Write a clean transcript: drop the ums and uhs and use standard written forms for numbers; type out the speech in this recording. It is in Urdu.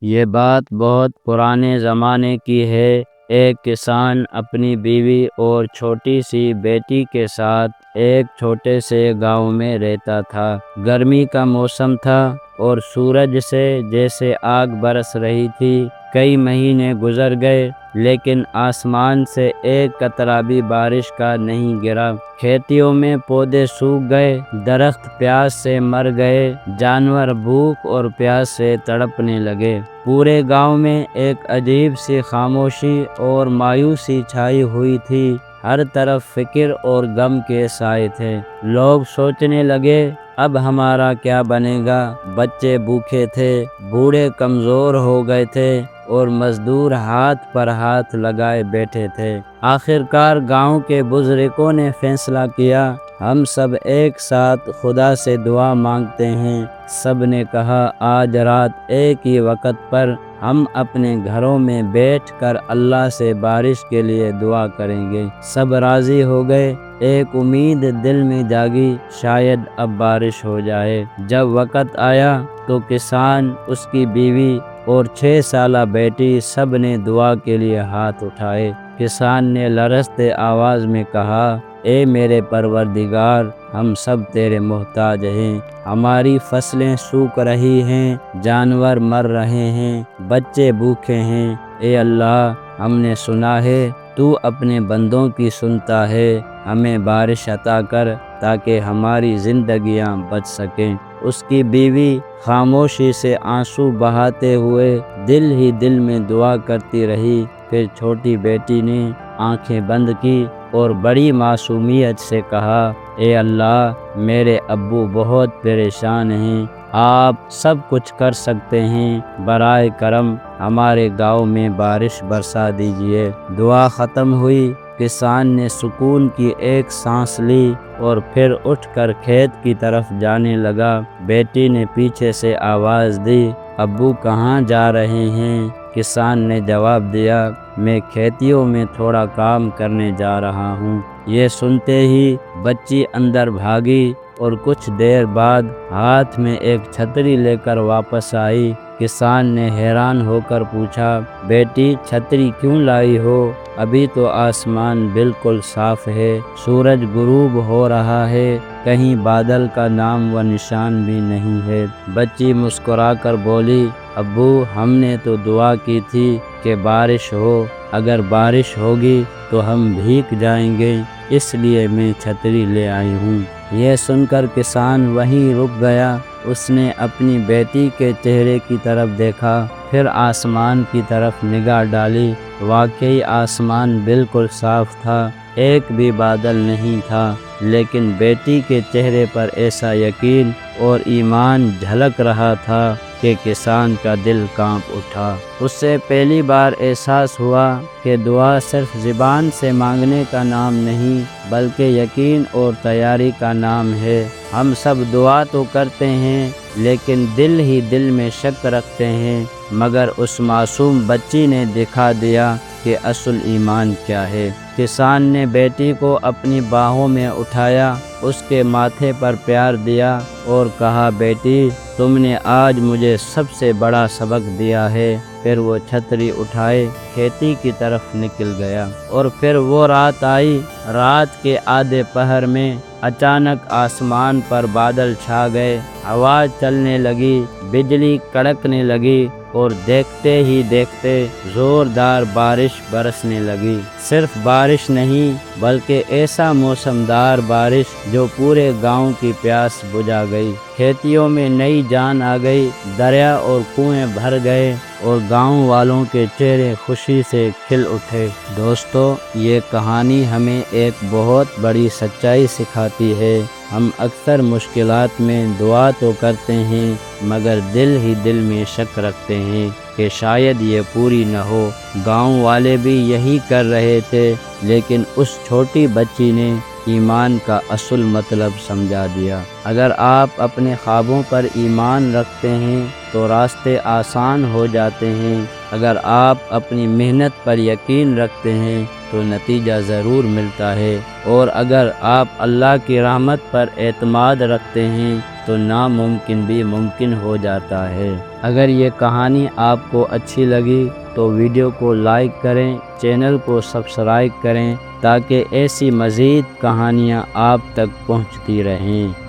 یہ بات بہت پرانے زمانے کی ہے۔ ایک کسان اپنی بیوی اور چھوٹی سی بیٹی کے ساتھ ایک چھوٹے سے گاؤں میں رہتا تھا۔ گرمی کا موسم تھا اور سورج سے جیسے آگ برس رہی تھی۔ کئی مہینے گزر گئے لیکن آسمان سے ایک قطرہ بھی بارش کا نہیں گرا۔ کھیتیوں میں پودے سوکھ گئے، درخت پیاس سے مر گئے، جانور بھوک اور پیاس سے تڑپنے لگے۔ پورے گاؤں میں ایک عجیب سی خاموشی اور مایوسی چھائی ہوئی تھی۔ ہر طرف فکر اور غم کے سائے تھے۔ لوگ سوچنے لگے اب ہمارا کیا بنے گا۔ بچے بھوکے تھے، بوڑھے کمزور ہو گئے تھے اور مزدور ہاتھ پر ہاتھ لگائے بیٹھے تھے۔ آخرکار گاؤں کے بزرگوں نے فیصلہ کیا، ہم سب ایک ساتھ خدا سے دعا مانگتے ہیں۔ سب نے کہا آج رات ایک ہی وقت پر ہم اپنے گھروں میں بیٹھ کر اللہ سے بارش کے لیے دعا کریں گے۔ سب راضی ہو گئے۔ ایک امید دل میں جاگی، شاید اب بارش ہو جائے۔ جب وقت آیا تو کسان، اس کی بیوی اور 6 سالہ بیٹی سب نے دعا کے لیے ہاتھ اٹھائے۔ کسان نے لرزتے آواز میں کہا، اے میرے پروردگار، ہم سب تیرے محتاج ہیں۔ ہماری فصلیں سوکھ رہی ہیں، جانور مر رہے ہیں، بچے بھوکے ہیں۔ اے اللہ، ہم نے سنا ہے تو اپنے بندوں کی سنتا ہے۔ ہمیں بارش عطا کر تاکہ ہماری زندگیاں بچ سکیں۔ اس کی بیوی خاموشی سے آنسو بہاتے ہوئے دل ہی دل میں دعا کرتی رہی۔ پھر چھوٹی بیٹی نے آنکھیں بند کی اور بڑی معصومیت سے کہا، اے اللہ، میرے ابو بہت پریشان ہیں، آپ سب کچھ کر سکتے ہیں، برائے کرم ہمارے گاؤں میں بارش برسا دیجیے۔ دعا ختم ہوئی، کسان نے سکون کی ایک سانس لی اور پھر اٹھ کر کھیت کی طرف جانے لگا۔ بیٹی نے پیچھے سے آواز دی، ابو کہاں جا رہے ہیں؟ کسان نے جواب دیا، میں کھیتیوں میں تھوڑا کام کرنے جا رہا ہوں۔ یہ سنتے ہی بچی اندر بھاگی اور کچھ دیر بعد ہاتھ میں ایک چھتری لے کر واپس آئی۔ کسان نے حیران ہو کر پوچھا، بیٹی چھتری کیوں لائی ہو؟ ابھی تو آسمان بالکل صاف ہے، سورج غروب ہو رہا ہے، کہیں بادل کا نام و نشان بھی نہیں ہے۔ بچی مسکرا کر بولی، ابو ہم نے تو دعا کی تھی کہ بارش ہو، اگر بارش ہوگی تو ہم بھیگ جائیں گے، اس لیے میں چھتری لے آئی ہوں۔ یہ سن کر کسان وہیں رک گیا۔ اس نے اپنی بیٹی کے چہرے کی طرف دیکھا، پھر آسمان کی طرف نگاہ ڈالی۔ واقعی آسمان بالکل صاف تھا، ایک بھی بادل نہیں تھا، لیکن بیٹی کے چہرے پر ایسا یقین اور ایمان جھلک رہا تھا کہ کسان کا دل کانپ اٹھا۔ اس سے پہلی بار احساس ہوا کہ دعا صرف زبان سے مانگنے کا نام نہیں بلکہ یقین اور تیاری کا نام ہے۔ ہم سب دعا تو کرتے ہیں لیکن دل ہی دل میں شک رکھتے ہیں، مگر اس معصوم بچی نے دکھا دیا کہ اصل ایمان کیا ہے۔ کسان نے بیٹی کو اپنی باہوں میں اٹھایا، اس کے ماتھے پر پیار دیا اور کہا، بیٹی تم نے آج مجھے سب سے بڑا سبق دیا ہے۔ پھر وہ چھتری اٹھائے کھیتی کی طرف نکل گیا۔ اور پھر وہ رات آئی۔ رات کے آدھے پہر میں اچانک آسمان پر بادل چھا گئے، ہوا چلنے لگی، بجلی کڑکنے لگی اور دیکھتے ہی دیکھتے زوردار بارش برسنے لگی۔ صرف بارش نہیں بلکہ ایسا موسمدار بارش جو پورے گاؤں کی پیاس بجھا گئی۔ کھیتیوں میں نئی جان آ گئی، دریا اور کنویں بھر گئے اور گاؤں والوں کے چہرے خوشی سے کھل اٹھے۔ دوستو، یہ کہانی ہمیں ایک بہت بڑی سچائی سکھاتی ہے۔ ہم اکثر مشکلات میں دعا تو کرتے ہیں مگر دل ہی دل میں شک رکھتے ہیں کہ شاید یہ پوری نہ ہو۔ گاؤں والے بھی یہی کر رہے تھے لیکن اس چھوٹی بچی نے ایمان کا اصل مطلب سمجھا دیا۔ اگر آپ اپنے خوابوں پر ایمان رکھتے ہیں تو راستے آسان ہو جاتے ہیں۔ اگر آپ اپنی محنت پر یقین رکھتے ہیں تو نتیجہ ضرور ملتا ہے، اور اگر آپ اللہ کی رحمت پر اعتماد رکھتے ہیں تو ناممکن بھی ممکن ہو جاتا ہے۔ اگر یہ کہانی آپ کو اچھی لگی تو ویڈیو کو لائک کریں، چینل کو سبسکرائب کریں تاکہ ایسی مزید کہانیاں آپ تک پہنچتی رہیں۔